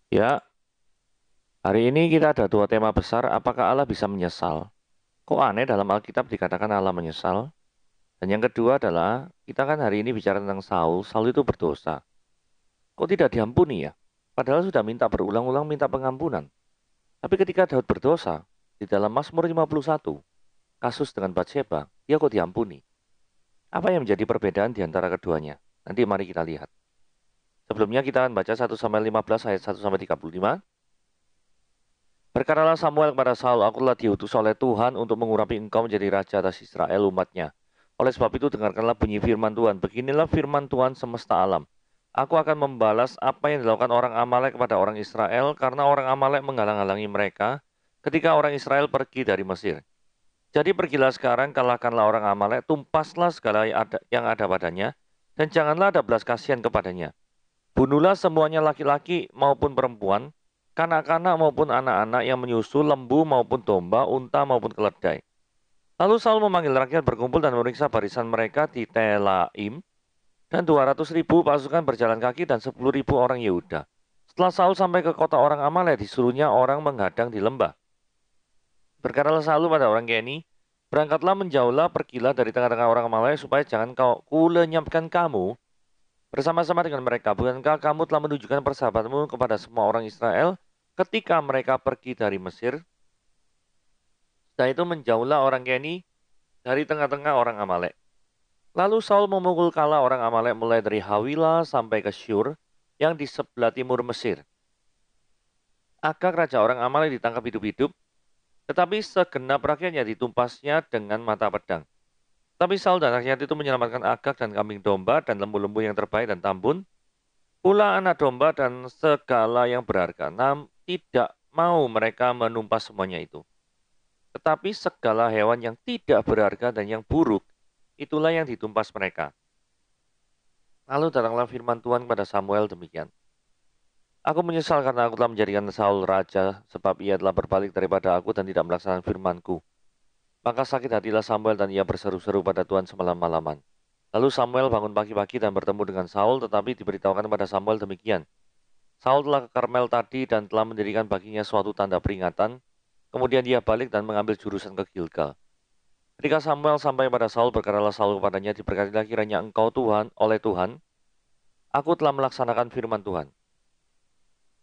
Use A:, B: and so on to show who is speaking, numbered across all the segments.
A: Ya, hari ini kita ada dua tema besar, apakah Allah bisa menyesal? Kok aneh dalam Alkitab dikatakan Allah menyesal? Dan yang kedua adalah, kita kan hari ini bicara tentang Saul, Saul itu berdosa. Kok tidak diampuni ya? Padahal sudah minta berulang-ulang minta pengampunan. Tapi ketika Daud berdosa, di dalam Mazmur 51, kasus dengan Batsheba, dia kok diampuni? Apa yang menjadi perbedaan di antara keduanya? Nanti mari kita lihat. Sebelumnya kita akan baca 1-15 ayat 1-35. Berkatalah Samuel kepada Saul, akulah diutus oleh Tuhan untuk mengurapi engkau menjadi raja atas Israel umatnya. Oleh sebab itu dengarkanlah bunyi firman Tuhan. Beginilah firman Tuhan semesta alam. Aku akan membalas apa yang dilakukan orang Amalek kepada orang Israel, karena orang Amalek menghalang-halangi mereka ketika orang Israel pergi dari Mesir. Jadi pergilah sekarang, kalahkanlah orang Amalek, tumpaslah segala yang ada padanya, dan janganlah ada belas kasihan kepadanya. Bunuhlah semuanya laki-laki maupun perempuan, kanak-kanak maupun anak-anak yang menyusu, lembu maupun domba, unta maupun keledai. Lalu Saul memanggil rakyat berkumpul dan memeriksa barisan mereka di Telaim, dan 200.000 pasukan berjalan kaki dan 10.000 orang Yehuda. Setelah Saul sampai ke kota orang Amalek, disuruhnya orang menghadang di lembah. Berkatalah Saul pada orang Keni, berangkatlah menjauhlah, pergilah dari tengah-tengah orang Amalek, supaya jangan kau kulenyapkan kamu bersama-sama dengan mereka. Bukankah kamu telah menunjukkan persahabatmu kepada semua orang Israel ketika mereka pergi dari Mesir? Setelah itu menjauhlah orang Keni dari tengah-tengah orang Amalek. Lalu Saul memukul kala orang Amalek mulai dari Hawila sampai ke Syur yang di sebelah timur Mesir. Agag raja orang Amalek ditangkap hidup-hidup, tetapi segenap rakyatnya ditumpasnya dengan mata pedang. Tapi Saul dan rakyat itu menyelamatkan Agag dan kambing domba dan lembu-lembu yang terbaik dan tambun, pula anak domba dan segala yang berharga. Tidak mau mereka menumpas semuanya itu. Tetapi segala hewan yang tidak berharga dan yang buruk, itulah yang ditumpas mereka. Lalu datanglah firman Tuhan kepada Samuel demikian. Aku menyesal karena aku telah menjadikan Saul raja, sebab ia telah berbalik daripada aku dan tidak melaksanakan firmanku. Maka sakit hatilah Samuel dan ia berseru-seru pada Tuhan semalam-malaman. Lalu Samuel bangun pagi-pagi dan bertemu dengan Saul, tetapi diberitahukan kepada Samuel demikian. Saul telah ke Karmel tadi dan telah mendirikan baginya suatu tanda peringatan. Kemudian dia balik dan mengambil jurusan ke Gilgal. Ketika Samuel sampai pada Saul, berkatalah Saul kepadanya, diberkatilah kiranya engkau Tuhan, oleh Tuhan, aku telah melaksanakan firman Tuhan.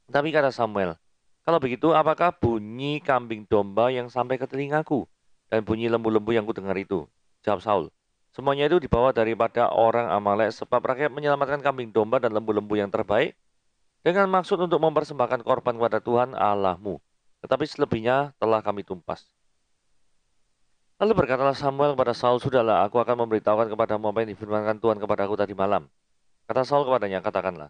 A: Tapi kata Samuel, kalau begitu apakah bunyi kambing domba yang sampai ke telingaku dan bunyi lembu-lembu yang kudengar itu? Jawab Saul, semuanya itu dibawa daripada orang Amalek, sebab rakyat menyelamatkan kambing domba dan lembu-lembu yang terbaik dengan maksud untuk mempersembahkan korban kepada Tuhan Allahmu. Tetapi selebihnya telah kami tumpas. Lalu berkatalah Samuel kepada Saul, sudahlah, aku akan memberitahukan kepadamu apa yang difirmankan Tuhan kepadaku tadi malam. Kata Saul kepadanya, katakanlah.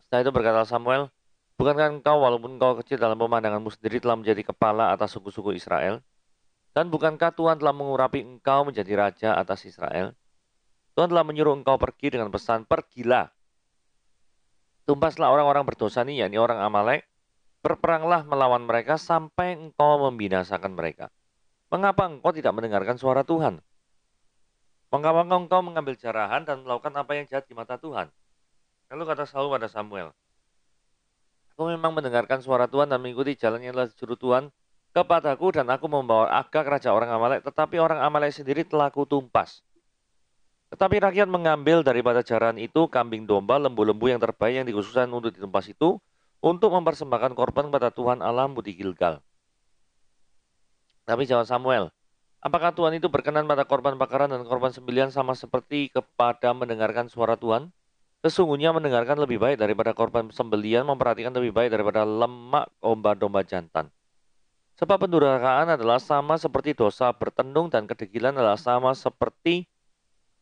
A: Setelah itu berkatalah Samuel, bukankah engkau walaupun engkau kecil dalam pemandanganmu sendiri telah menjadi kepala atas suku-suku Israel? Dan bukankah Tuhan telah mengurapi engkau menjadi raja atas Israel? Tuhan telah menyuruh engkau pergi dengan pesan, pergilah. Tumpaslah orang-orang berdosa ini, yakni orang Amalek, berperanglah melawan mereka sampai engkau membinasakan mereka. Mengapa engkau tidak mendengarkan suara Tuhan? Mengapa engkau mengambil jarahan dan melakukan apa yang jahat di mata Tuhan? Lalu kata Saul pada Samuel, aku memang mendengarkan suara Tuhan dan mengikuti jalan yang telah disuruh Tuhan kepadaku, dan aku membawa Agag raja orang Amalek, tetapi orang Amalek sendiri telah kutumpas. Tetapi rakyat mengambil daripada jarahan itu kambing domba, lembu-lembu yang terbaik yang dikhususkan untuk ditumpas itu, untuk mempersembahkan korban kepada Tuhan Allahmu di Gilgal. Tapi jawab Samuel, apakah Tuhan itu berkenan pada korban bakaran dan korban sembelihan sama seperti kepada mendengarkan suara Tuhan? Sesungguhnya mendengarkan lebih baik daripada korban sembelihan, memperhatikan lebih baik daripada lemak domba-domba jantan. Sebab pendurhakaan adalah sama seperti dosa bertendung, dan kedegilan adalah sama seperti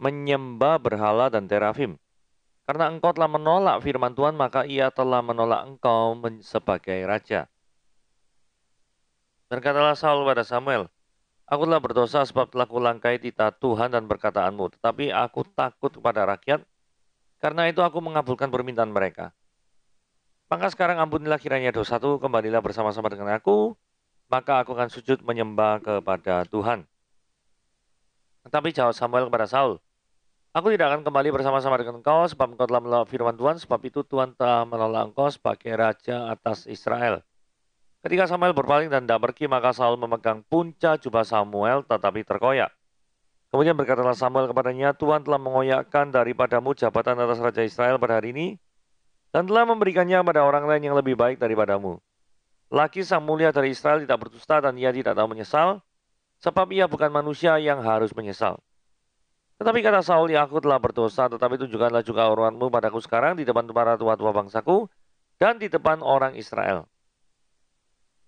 A: menyembah berhala dan terafim. Karena engkau telah menolak firman Tuhan, maka ia telah menolak engkau sebagai raja. Berkatalah Saul pada Samuel, aku telah berdosa sebab telah kulangkai titah Tuhan dan perkataanmu. Tetapi aku takut kepada rakyat, karena itu aku mengabulkan permintaan mereka. Maka sekarang ampunilah kiranya dosaku, kembalilah bersama-sama dengan aku, maka aku akan sujud menyembah kepada Tuhan. Tetapi jawab Samuel kepada Saul, Aku tidak akan kembali bersama-sama dengan engkau, sebab engkau telah menolak firman Tuhan, sebab itu Tuhan telah menolak engkau sebagai raja atas Israel. Ketika Samuel berpaling dan tidak pergi, maka Saul memegang punca jubah Samuel, tetapi terkoyak. Kemudian berkatalah Samuel kepadanya, Tuhan telah mengoyakkan daripadamu jabatan atas raja Israel pada hari ini, dan telah memberikannya kepada orang lain yang lebih baik daripadamu. Laki sang mulia dari Israel tidak berdusta dan ia tidak tahu menyesal, sebab ia bukan manusia yang harus menyesal. Tetapi kata Saul, ya aku telah berdosa, tetapi tunjukkanlah juga hormatmu padaku sekarang di depan para tua-tua bangsaku dan di depan orang Israel.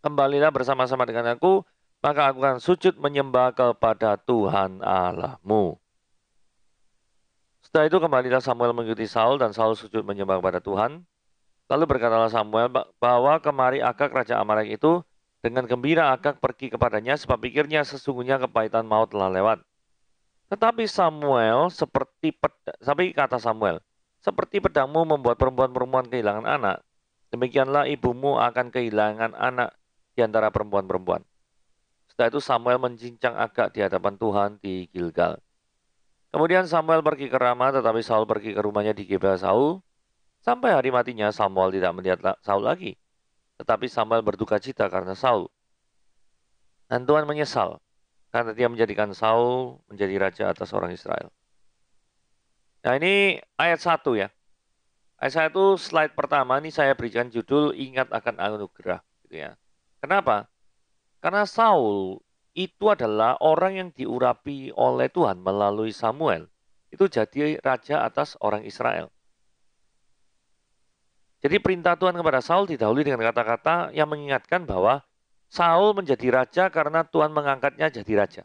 A: Kembalilah bersama-sama dengan aku, maka aku akan sujud menyembah kepada Tuhan Allahmu. Setelah itu kembalilah Samuel mengikuti Saul dan Saul sujud menyembah kepada Tuhan. Lalu berkatalah Samuel, bawa kemari Agag raja Amalek itu. Dengan gembira Agag pergi kepadanya, sebab pikirnya sesungguhnya kepahitan maut telah lewat. Tetapi kata Samuel, seperti pedangmu membuat perempuan-perempuan kehilangan anak, demikianlah ibumu akan kehilangan anak di antara perempuan-perempuan. Setelah itu Samuel mencincang Agag di hadapan Tuhan di Gilgal. Kemudian Samuel pergi ke Rama, tetapi Saul pergi ke rumahnya di Gibeah Saul. Sampai hari matinya Samuel tidak melihat Saul lagi. Tetapi Samuel berduka cita karena Saul. Dan Tuhan menyesal karena dia menjadikan Saul menjadi raja atas orang Israel. Nah ini ayat 1 ya. Ayat 1 slide pertama ini saya berikan judul ingat akan anugerah. Gitu ya. Kenapa? Karena Saul itu adalah orang yang diurapi oleh Tuhan melalui Samuel. Itu jadi raja atas orang Israel. Jadi perintah Tuhan kepada Saul didahului dengan kata-kata yang mengingatkan bahwa Saul menjadi raja karena Tuhan mengangkatnya jadi raja.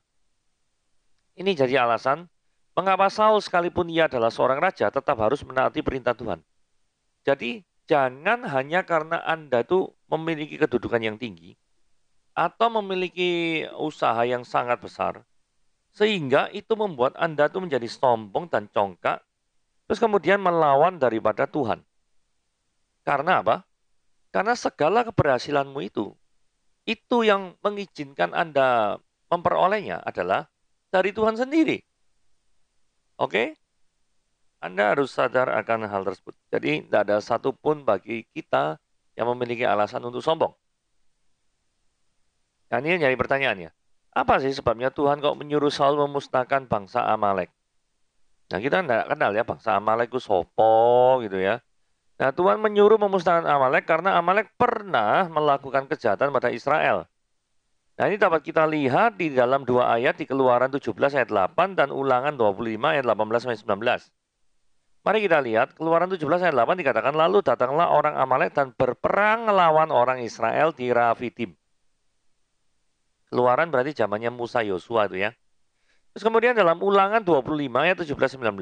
A: Ini jadi alasan mengapa Saul sekalipun ia adalah seorang raja tetap harus menaati perintah Tuhan. Jadi jangan hanya karena Anda tuh memiliki kedudukan yang tinggi atau memiliki usaha yang sangat besar sehingga itu membuat Anda tuh menjadi sombong dan congkak terus kemudian melawan daripada Tuhan. Karena apa? Karena segala keberhasilanmu itu yang mengizinkan Anda memperolehnya adalah dari Tuhan sendiri. Oke? Anda harus sadar akan hal tersebut. Jadi, tidak ada satupun bagi kita yang memiliki alasan untuk sombong. Nah, ini yang jadi pertanyaannya. Apa sih sebabnya Tuhan kok menyuruh Saul memusnahkan bangsa Amalek? Nah, kita tidak kenal ya bangsa Amalek itu sopo gitu ya. Nah, Tuhan menyuruh memusnahkan Amalek karena Amalek pernah melakukan kejahatan pada Israel. Nah, ini dapat kita lihat di dalam dua ayat di Keluaran 17 ayat 8 dan Ulangan 25 ayat 18 sampai 19. Mari kita lihat Keluaran 17 ayat 8 dikatakan lalu datanglah orang Amalek dan berperang melawan orang Israel di Rafidim. Keluaran berarti zamannya Musa Yosua itu ya. Terus kemudian dalam Ulangan 25 ayat 17-19,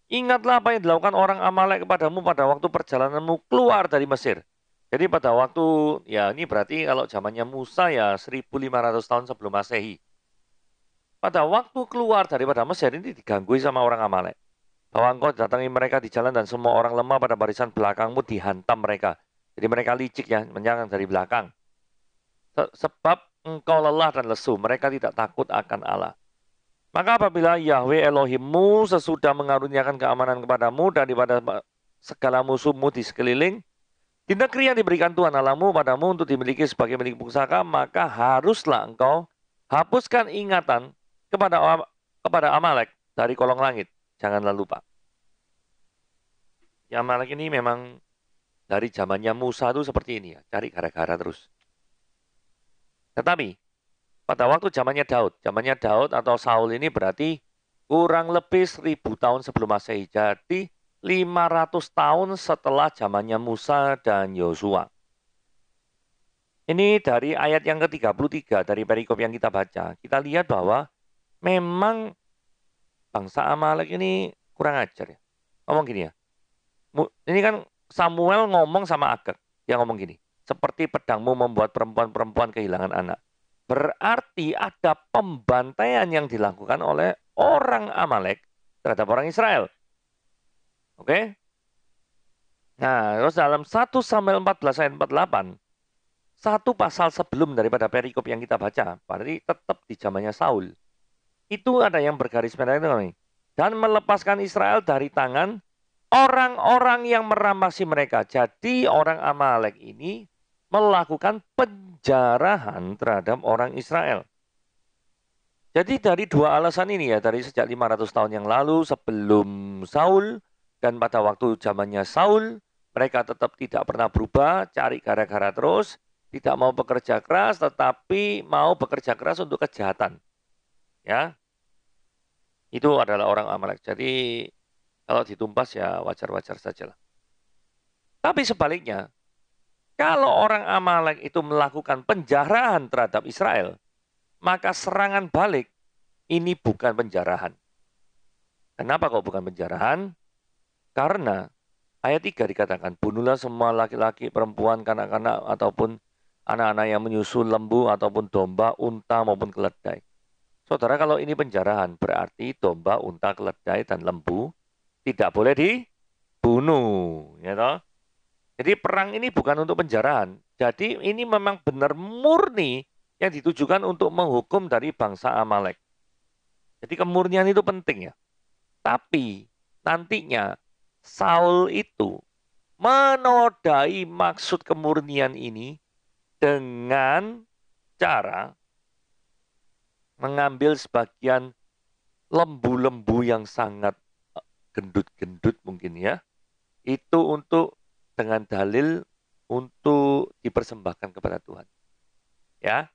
A: ingatlah apa yang dilakukan orang Amalek kepadamu pada waktu perjalananmu keluar dari Mesir. Jadi pada waktu, ya ini berarti kalau zamannya Musa ya 1500 tahun sebelum Masehi. Pada waktu keluar daripada Mesir ini diganggu sama orang Amalek. Bahwa engkau datangi mereka di jalan dan semua orang lemah pada barisan belakangmu dihantam mereka. Jadi mereka licik ya, menyerang dari belakang. Sebab engkau lelah dan lesu, mereka tidak takut akan Allah. Maka apabila Yahweh Elohimmu sesudah mengaruniakan keamanan kepadamu daripada segala musuhmu di sekeliling, di negeri yang diberikan Tuhan Allahmu padamu untuk dimiliki sebagai milik pusaka, maka haruslah engkau hapuskan ingatan kepada Amalek dari kolong langit. Janganlah lupa. Ya, Amalek ini memang dari zamannya Musa itu seperti ini ya, cari gara-gara terus. Tetapi pada waktu zamannya Daud atau Saul ini berarti kurang lebih 1000 tahun sebelum Masehi. Jadi 500 tahun setelah zamannya Musa dan Yosua. Ini dari ayat yang ke-33 dari perikop yang kita baca. Kita lihat bahwa memang bangsa Amalek ini kurang ajar ya. Ngomong gini ya. Ini kan Samuel ngomong sama Agag. Dia ngomong gini. Seperti pedangmu membuat perempuan-perempuan kehilangan anak. Berarti ada pembantaian yang dilakukan oleh orang Amalek terhadap orang Israel. Oke? Nah, terus dalam 1 Samuel 14 ayat 48, satu pasal sebelum daripada perikop yang kita baca, berarti tetap di zamannya Saul. Itu ada yang bergaris merah itu nih. dan melepaskan Israel dari tangan orang-orang yang meramasi mereka. Jadi orang Amalek ini melakukan penjarahan terhadap orang Israel. Jadi dari dua alasan ini ya, dari sejak 500 tahun yang lalu sebelum Saul dan pada waktu zamannya Saul, mereka tetap tidak pernah berubah, cari gara-gara terus, tidak mau bekerja keras, tetapi mau bekerja keras untuk kejahatan. Ya, itu adalah orang Amalek. Jadi kalau ditumpas ya wajar-wajar saja lah. Tapi sebaliknya, kalau orang Amalek itu melakukan penjarahan terhadap Israel, maka serangan balik ini bukan penjarahan. Kenapa kok bukan penjarahan? Karena ayat 3 dikatakan, bunuhlah semua laki-laki, perempuan, kanak-kanak, ataupun anak-anak yang menyusu lembu, ataupun domba, unta, maupun keledai. Saudara, kalau ini penjarahan, berarti domba, unta, keledai, dan lembu tidak boleh dibunuh. Ya toh? Jadi perang ini bukan untuk penjarahan. Jadi ini memang benar murni yang ditujukan untuk menghukum dari bangsa Amalek. Jadi kemurnian itu penting ya. Tapi nantinya Saul itu menodai maksud kemurnian ini dengan cara mengambil sebagian lembu-lembu yang sangat gendut-gendut mungkin ya. Itu untuk dengan dalil untuk dipersembahkan kepada Tuhan. Ya.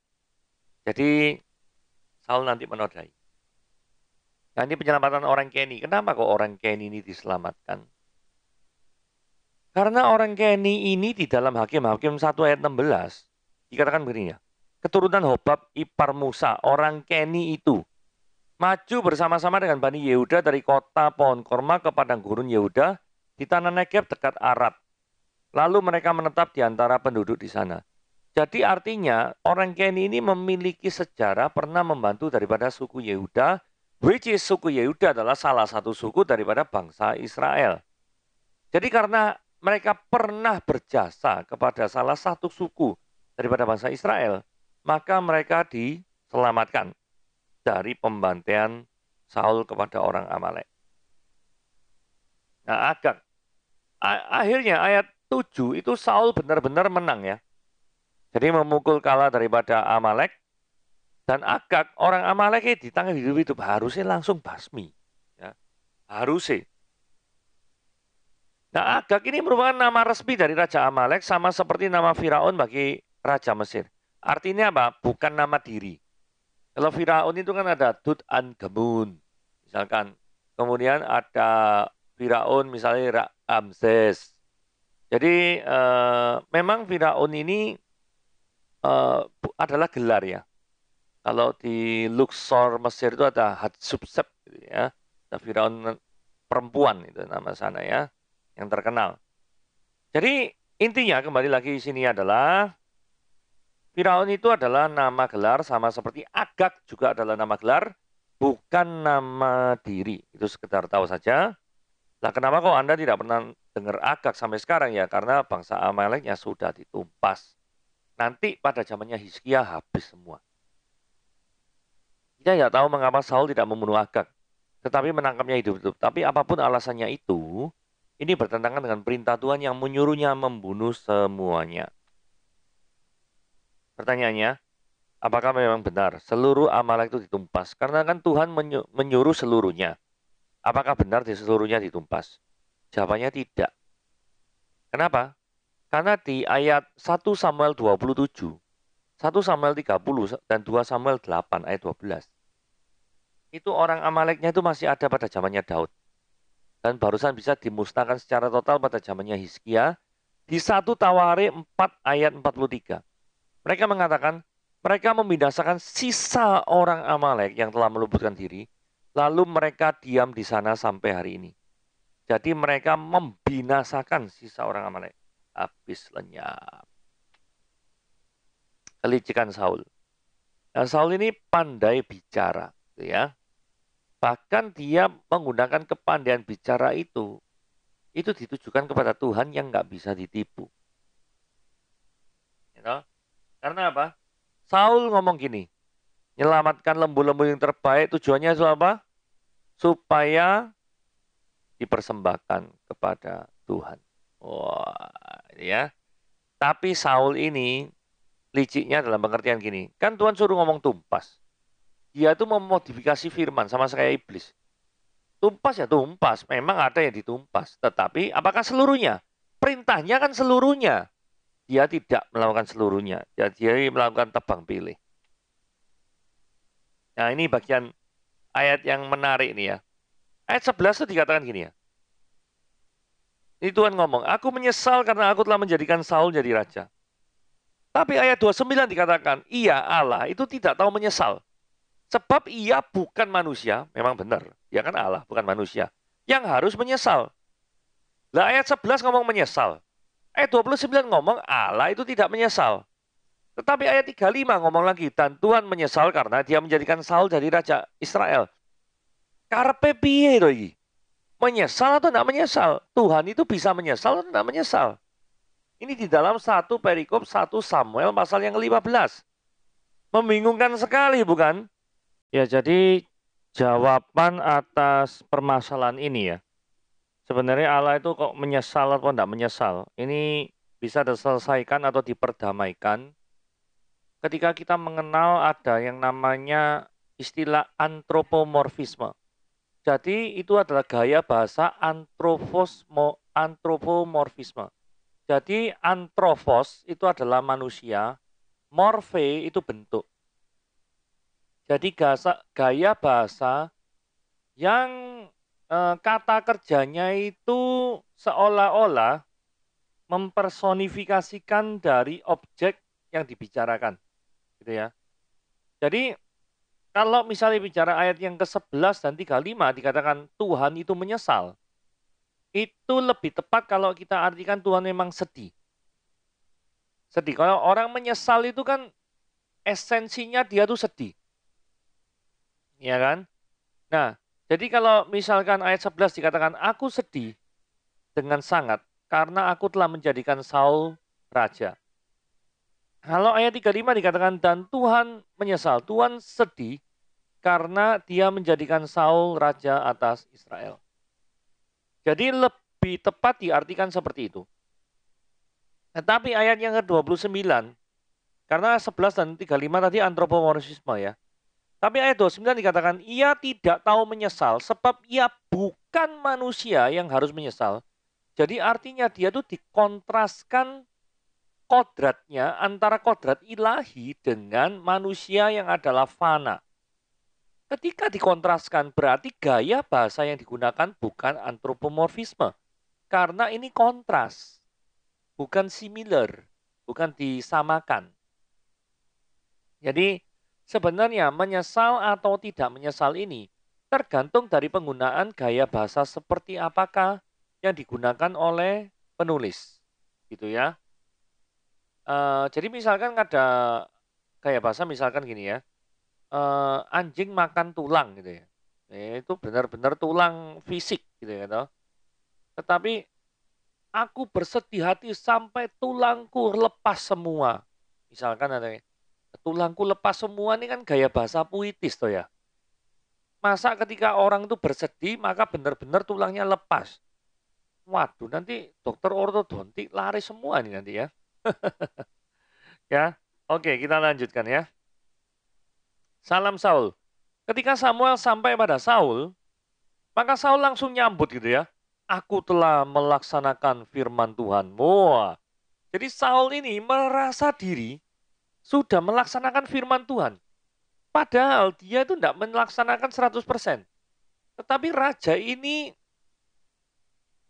A: Jadi Saul nanti menodai. Nah, ini penyelamatan orang Keni. Kenapa kok orang Keni ini diselamatkan? Karena orang Keni ini di dalam Hakim-Hakim 1 ayat 16 dikatakan begini ya. Keturunan Hobab ipar Musa, orang Keni itu maju bersama-sama dengan Bani Yehuda dari kota pohon korma ke padang gurun Yehuda di tanah Negeb dekat Arad. Lalu mereka menetap di antara penduduk di sana. Jadi artinya orang Keni ini memiliki sejarah pernah membantu daripada suku Yehuda, which is suku Yehuda adalah salah satu suku daripada bangsa Israel. Jadi karena mereka pernah berjasa kepada salah satu suku daripada bangsa Israel, maka mereka diselamatkan dari pembantaian Saul kepada orang Amalek. Nah, Agag. Akhirnya ayat 7 itu Saul benar-benar menang ya. Jadi memukul kalah daripada Amalek. Dan Agag, orang Amalek ditangkap hidup-hidup. Harusnya langsung basmi. Ya. Harusnya. Nah, Agag ini merupakan nama resmi dari Raja Amalek sama seperti nama Firaun bagi Raja Mesir. Artinya apa? Bukan nama diri. Kalau Firaun itu kan ada Tut an Gemun. Misalkan. Kemudian ada Firaun misalnya Ramses. Jadi memang Firaun ini adalah gelar ya. Kalau di Luxor Mesir itu ada Hatshepsut gitu ya. Ada Firaun perempuan itu nama sana ya. Yang terkenal. Jadi intinya kembali lagi di sini adalah Firaun itu adalah nama gelar sama seperti Agag juga adalah nama gelar, bukan nama diri. Itu sekedar tahu saja. Nah, kenapa kok Anda tidak pernah dengar Agag sampai sekarang ya? Karena bangsa Amaleknya sudah ditumpas. Nanti pada zamannya Hizkia habis semua. Kita tidak tahu mengapa Saul tidak membunuh Agag, tetapi menangkapnya hidup-hidup. Tapi apapun alasannya itu, ini bertentangan dengan perintah Tuhan yang menyuruhnya membunuh semuanya. Pertanyaannya, apakah memang benar seluruh Amalek itu ditumpas? Karena kan Tuhan menyuruh seluruhnya. Apakah benar di seluruhnya ditumpas? Jawabannya tidak. Kenapa? Karena di ayat 1 Samuel 27, 1 Samuel 30, dan 2 Samuel 8 ayat 12. Itu orang Amaleknya itu masih ada pada zamannya Daud. Dan barusan bisa dimusnahkan secara total pada zamannya Hizkia di 1 Tawarikh 4 ayat 43. Mereka mengatakan, mereka membinasakan sisa orang Amalek yang telah meluputkan diri, lalu mereka diam di sana sampai hari ini. Jadi mereka membinasakan sisa orang Amalek. Habis lenyap. Kelicikan Saul. Nah, Saul ini pandai bicara, gitu ya. Bahkan dia menggunakan kepandaian bicara itu ditujukan kepada Tuhan yang nggak bisa ditipu. You know? Karena apa? Saul ngomong gini, menyelamatkan lembu-lembu yang terbaik tujuannya itu apa? supaya dipersembahkan kepada Tuhan. Wah, ya. Tapi Saul ini liciknya dalam pengertian gini. Kan Tuhan suruh ngomong tumpas. Dia tuh memodifikasi firman sama kayak iblis. Tumpas ya tumpas, memang ada yang ditumpas. Tetapi apakah seluruhnya? Perintahnya kan seluruhnya. Dia tidak melakukan seluruhnya. Dia melakukan tebang pilih. Nah ini bagian ayat yang menarik nih ya. Ayat 11 itu dikatakan gini ya. Ini Tuhan ngomong, aku menyesal karena aku telah menjadikan Saul jadi raja. Tapi ayat 29 dikatakan, ia Allah itu tidak tahu menyesal. Sebab ia bukan manusia, memang benar. Dia kan Allah, bukan manusia. Yang harus menyesal. Lah ayat 11 ngomong menyesal. Ayat 29 ngomong Allah itu tidak menyesal. Tetapi ayat 35 ngomong lagi, dan Tuhan menyesal karena dia menjadikan Saul jadi raja Israel. Karepe piye to iki? Menyesal atau tidak menyesal? Tuhan itu bisa menyesal atau tidak menyesal? Ini di dalam satu perikop 1 Samuel pasal yang ke-15. Membingungkan sekali bukan? Ya jadi jawaban atas permasalahan ini ya. Sebenarnya Allah itu kok menyesal atau tidak menyesal? Ini bisa diselesaikan atau diperdamaikan ketika kita mengenal ada yang namanya istilah antropomorfisme. Jadi itu adalah gaya bahasa antropomorfisme. Jadi anthropos itu adalah manusia, morphe itu bentuk. Jadi gaya bahasa yang kata kerjanya itu seolah-olah mempersonifikasikan dari objek yang dibicarakan. Gitu ya. Jadi kalau misalnya bicara ayat yang ke-11 dan 35 dikatakan Tuhan itu menyesal. Itu lebih tepat kalau kita artikan Tuhan memang sedih. Sedih. Kalau orang menyesal itu kan esensinya dia tuh sedih. Ya kan? Nah, jadi kalau misalkan ayat 11 dikatakan aku sedih dengan sangat karena aku telah menjadikan Saul raja. Kalau ayat 35 dikatakan dan Tuhan menyesal, Tuhan sedih karena dia menjadikan Saul raja atas Israel. Jadi lebih tepat diartikan seperti itu. Tetapi ayat yang ke-29, karena 11 dan 35 tadi antropomorfisme ya. Tapi ayat 29 dikatakan, ia tidak tahu menyesal sebab ia bukan manusia yang harus menyesal. Jadi artinya dia tuh dikontraskan kodratnya antara kodrat ilahi dengan manusia yang adalah fana. Ketika dikontraskan berarti gaya bahasa yang digunakan bukan antropomorfisme. Karena ini kontras, bukan similar, bukan disamakan. Jadi sebenarnya menyesal atau tidak menyesal ini tergantung dari penggunaan gaya bahasa seperti apakah yang digunakan oleh penulis. Gitu ya. Jadi misalkan ada gaya bahasa misalkan gini ya, anjing makan tulang gitu ya. Itu benar-benar tulang fisik gitu ya. Toh. Tetapi aku bersedih hati sampai tulangku lepas semua. Misalkan ada tulangku lepas semua ini kan gaya bahasa puitis toh ya. Masa ketika orang itu bersedih maka benar-benar tulangnya lepas. Waduh nanti dokter ortodontik lari semua nih nanti ya. Ya, oke kita lanjutkan ya. Salam Saul. Ketika Samuel sampai pada Saul, maka Saul langsung nyambut gitu ya. Aku telah melaksanakan firman Tuhan. Wah. Jadi Saul ini merasa diri sudah melaksanakan firman Tuhan. Padahal dia itu tidak melaksanakan 100%. Tetapi raja ini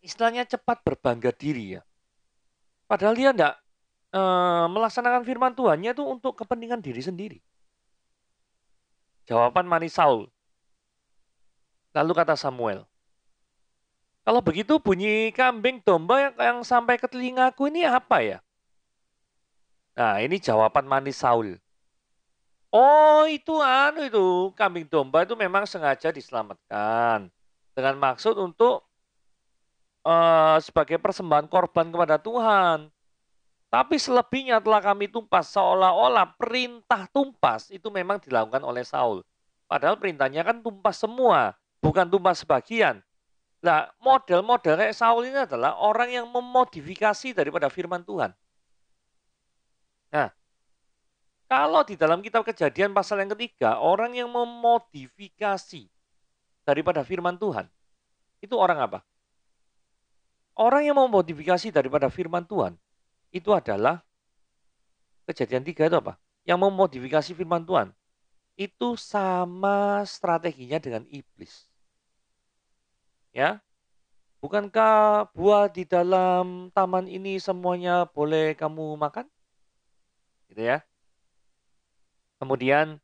A: istilahnya cepat berbangga diri ya. Padahal dia tidak melaksanakan firman Tuhannya itu untuk kepentingan diri sendiri. Jawaban manis Saul. Lalu kata Samuel, kalau begitu bunyi kambing domba yang sampai ke telingaku ini apa ya? Nah ini jawaban manis Saul. Oh itu kambing domba itu memang sengaja diselamatkan. Dengan maksud untuk sebagai persembahan korban kepada Tuhan. Tapi selebihnya telah kami tumpas seolah-olah perintah tumpas itu memang dilakukan oleh Saul. Padahal perintahnya kan tumpas semua. bukan tumpah sebagian. Nah, model-model kayak Saul ini adalah orang yang memodifikasi daripada firman Tuhan. Nah, kalau di dalam kitab Kejadian pasal yang ketiga, orang yang memodifikasi daripada firman Tuhan, itu orang apa? Orang yang memodifikasi daripada firman Tuhan, itu adalah Kejadian 3 itu apa? Yang memodifikasi firman Tuhan, itu sama strateginya dengan iblis. Ya, bukankah buah di dalam taman ini semuanya boleh kamu makan? Gitu ya. Kemudian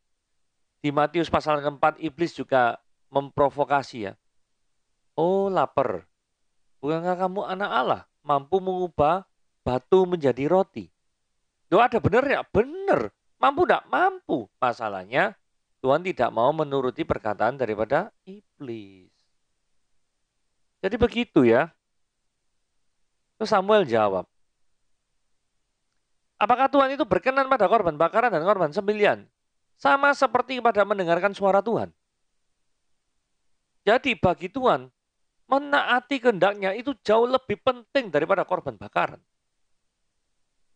A: di Matius pasal keempat, iblis juga memprovokasi ya. Oh, lapar. Bukankah kamu anak Allah, mampu mengubah batu menjadi roti? Doa ada benar ya? Benar. Mampu enggak? Mampu. Masalahnya, Tuhan tidak mau menuruti perkataan daripada iblis. Jadi begitu ya. Terus Samuel jawab, apakah Tuhan itu berkenan pada korban bakaran dan korban sembelihan? Sama seperti pada mendengarkan suara Tuhan. Jadi bagi Tuhan, menaati kehendaknya itu jauh lebih penting daripada korban bakaran.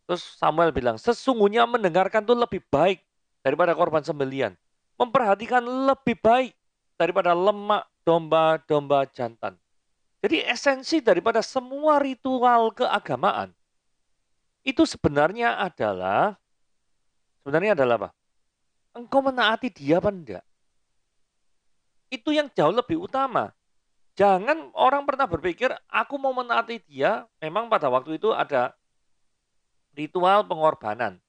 A: Terus Samuel bilang, sesungguhnya mendengarkan itu lebih baik daripada korban sembelihan. Memperhatikan lebih baik daripada lemak domba-domba jantan. Jadi esensi daripada semua ritual keagamaan itu sebenarnya adalah apa? Engkau menaati dia apa enggak? Itu yang jauh lebih utama. Jangan orang pernah berpikir, aku mau menaati dia, memang pada waktu itu ada ritual pengorbanan.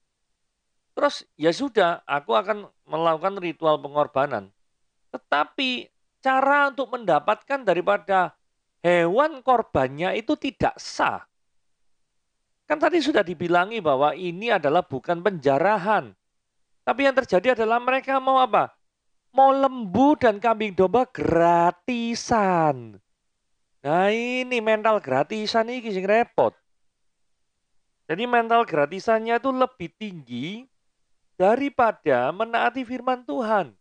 A: Terus ya sudah, aku akan melakukan ritual pengorbanan. Tetapi cara untuk mendapatkan daripada hewan korbannya itu tidak sah. Kan tadi sudah dibilangi bahwa ini adalah bukan penjarahan. Tapi yang terjadi adalah mereka mau apa? Mau lembu dan kambing domba gratisan. Nah ini mental gratisan ini sing repot. Jadi mental gratisannya itu lebih tinggi daripada menaati firman Tuhan.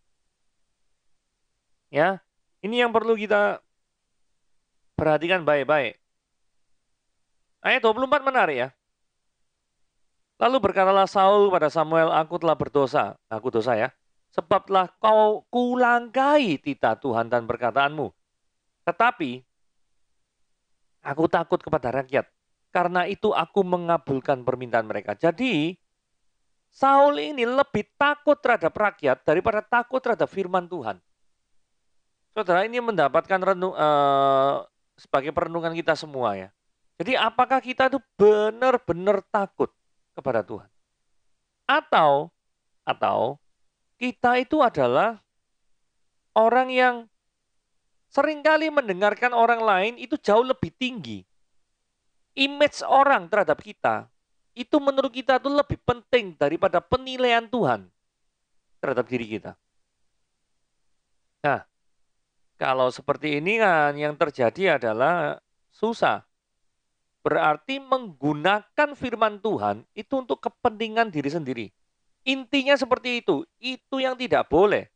A: Ya, ini yang perlu kita perhatikan baik-baik. Ayat 24 menarik ya. Lalu berkatalah Saul pada Samuel, aku telah berdosa. Aku dosa ya. Sebab telah kau kulangkai titah Tuhan dan perkataanmu. Tetapi aku takut kepada rakyat. Karena itu aku mengabulkan permintaan mereka. Jadi Saul ini lebih takut terhadap rakyat daripada takut terhadap firman Tuhan. Saudara, ini mendapatkan sebagai perenungan kita semua ya. Jadi apakah kita itu benar-benar takut kepada Tuhan? Atau kita itu adalah orang yang seringkali mendengarkan orang lain itu jauh lebih tinggi. Image orang terhadap kita, itu menurut kita itu lebih penting daripada penilaian Tuhan terhadap diri kita. Nah, kalau seperti ini kan yang terjadi adalah susah. Berarti menggunakan firman Tuhan itu untuk kepentingan diri sendiri. Intinya seperti itu yang tidak boleh.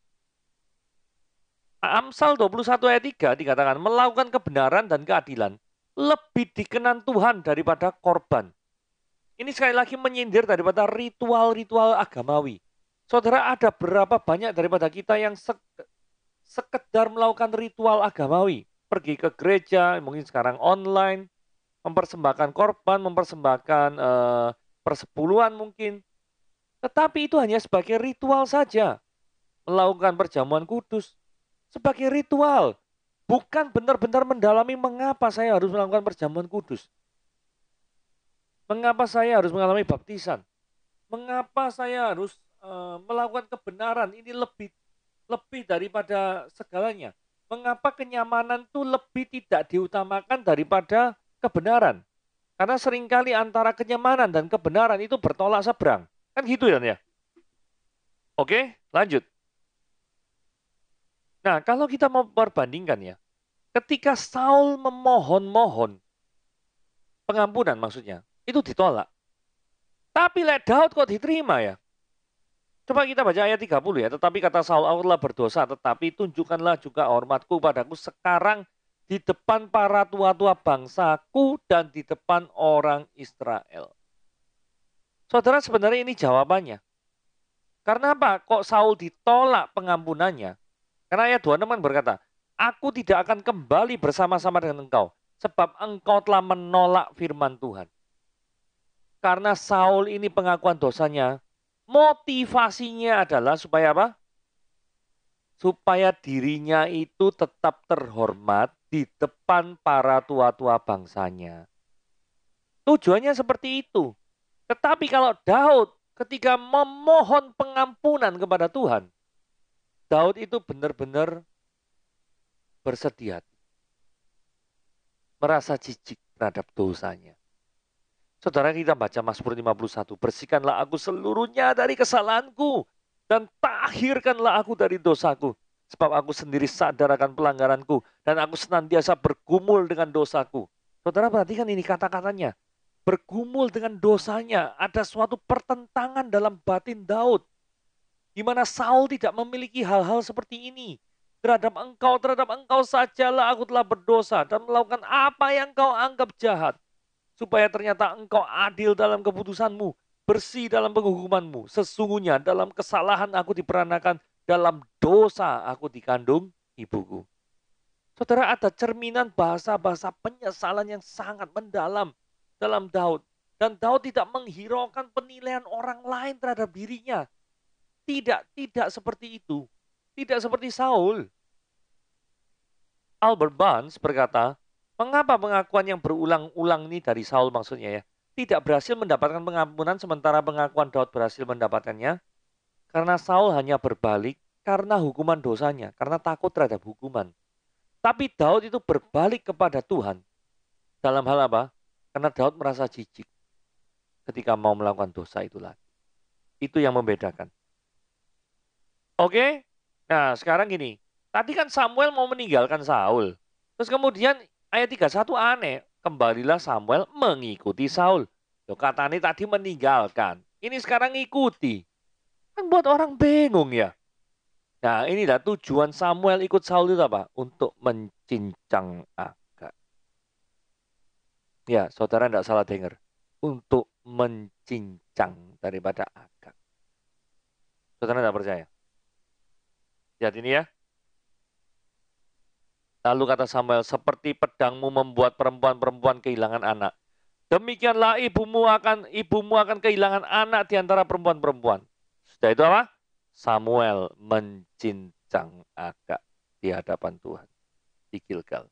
A: Amsal 21 ayat 3 dikatakan, melakukan kebenaran dan keadilan lebih dikenan Tuhan daripada korban. Ini sekali lagi menyindir daripada ritual-ritual agamawi. Saudara, ada berapa banyak daripada kita yang sekedar melakukan ritual agamawi. Pergi ke gereja, mungkin sekarang online, mempersembahkan korban, mempersembahkan persepuluhan mungkin. Tetapi itu hanya sebagai ritual saja. Melakukan perjamuan kudus sebagai ritual. Bukan benar-benar mendalami mengapa saya harus melakukan perjamuan kudus. Mengapa saya harus mengalami baptisan. Mengapa saya harus melakukan kebenaran. Ini lebih daripada segalanya. Mengapa kenyamanan itu lebih tidak diutamakan daripada kebenaran. Karena seringkali antara kenyamanan dan kebenaran itu bertolak seberang. Kan gitu ya. Oke, lanjut. Nah, kalau kita mau perbandingkan ya, ketika Saul memohon-mohon, pengampunan maksudnya, itu ditolak. Tapi Daud kok diterima ya? Coba kita baca ayat 30 ya. Tetapi kata Saul, aku telah berdosa, tetapi tunjukkanlah juga hormatku padaku sekarang di depan para tua-tua bangsaku dan di depan orang Israel. Saudara, sebenarnya ini jawabannya. Karena apa? Kok Saul ditolak pengampunannya? Karena ayat 26 berkata, aku tidak akan kembali bersama-sama dengan engkau, sebab engkau telah menolak firman Tuhan. Karena Saul ini pengakuan dosanya, motivasinya adalah supaya apa? Supaya dirinya itu tetap terhormat di depan para tua-tua bangsanya. Tujuannya seperti itu. Tetapi kalau Daud ketika memohon pengampunan kepada Tuhan, Daud itu benar-benar bersedia, merasa jijik terhadap dosanya. Saudara, kita baca Mazmur 51, bersihkanlah aku seluruhnya dari kesalahanku dan tahirkanlah aku dari dosaku. Sebab aku sendiri sadar akan pelanggaranku dan aku senantiasa bergumul dengan dosaku. Saudara, perhatikan ini kata-katanya. Bergumul dengan dosanya, ada suatu pertentangan dalam batin Daud. Di mana Saul tidak memiliki hal-hal seperti ini. Terhadap engkau sajalah aku telah berdosa dan melakukan apa yang kau anggap jahat. Supaya ternyata engkau adil dalam keputusanmu, bersih dalam penghukumanmu. Sesungguhnya dalam kesalahan aku diperanakan, dalam dosa aku dikandung ibuku. Saudara, ada cerminan bahasa-bahasa penyesalan yang sangat mendalam dalam Daud. Dan Daud tidak menghiraukan penilaian orang lain terhadap dirinya. Tidak seperti itu. Tidak seperti Saul. Albert Barnes berkata, mengapa pengakuan yang berulang-ulang ini dari Saul maksudnya ya, tidak berhasil mendapatkan pengampunan sementara pengakuan Daud berhasil mendapatkannya? Karena Saul hanya berbalik karena hukuman dosanya, karena takut terhadap hukuman. Tapi Daud itu berbalik kepada Tuhan. Dalam hal apa? Karena Daud merasa jijik ketika mau melakukan dosa itu lagi. Itu yang membedakan. Oke? Nah, sekarang gini. Tadi kan Samuel mau meninggalkan Saul. Terus kemudian ayat 31 aneh. Kembalilah Samuel mengikuti Saul. Loh, katanya tadi meninggalkan. Ini sekarang ngikuti. Kan buat orang bingung ya. Nah, inilah tujuan Samuel ikut Saul itu apa? Untuk mencincang Agag. Ya, saudara tidak salah dengar. Untuk mencincang daripada Agag. Saudara tidak percaya? Lihat ini ya. Lalu kata Samuel, seperti pedangmu membuat perempuan-perempuan kehilangan anak. Demikianlah ibumu akan kehilangan anak di antara perempuan-perempuan. Sudah itu apa? Samuel mencincang Agag di hadapan Tuhan. Di Gilgal.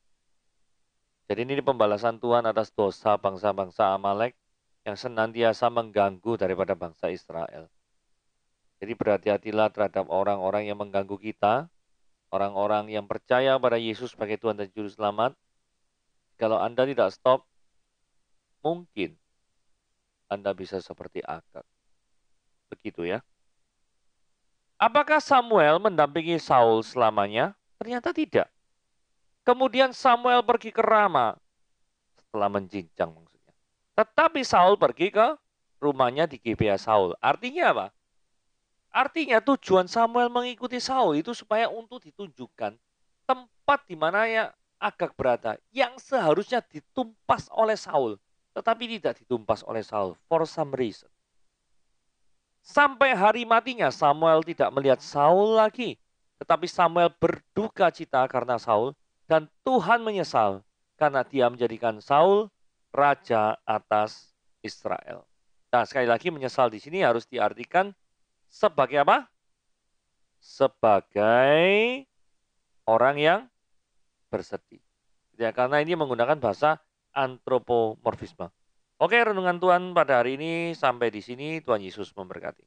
A: Jadi ini pembalasan Tuhan atas dosa bangsa-bangsa Amalek yang senantiasa mengganggu daripada bangsa Israel. Jadi berhati-hatilah terhadap orang-orang yang mengganggu kita, orang-orang yang percaya pada Yesus sebagai Tuhan dan Juru Selamat. Kalau Anda tidak stop, mungkin Anda bisa seperti Agag. Begitu ya. Apakah Samuel mendampingi Saul selamanya? Ternyata tidak. Kemudian Samuel pergi ke Rama setelah mencincang maksudnya. Tetapi Saul pergi ke rumahnya di Gibea Saul. Artinya apa? Artinya tujuan Samuel mengikuti Saul itu supaya untuk ditunjukkan tempat di mana ya Agag berada yang seharusnya ditumpas oleh Saul, tetapi tidak ditumpas oleh Saul for some reason. Sampai hari matinya Samuel tidak melihat Saul lagi, tetapi Samuel berduka cita karena Saul dan Tuhan menyesal karena dia menjadikan Saul raja atas Israel. Nah, sekali lagi menyesal di sini harus diartikan sebagai apa? Sebagai orang yang bersedih. Ya, karena ini menggunakan bahasa antropomorfisme. Oke, renungan Tuhan pada hari ini sampai di sini. Tuhan Yesus memberkati.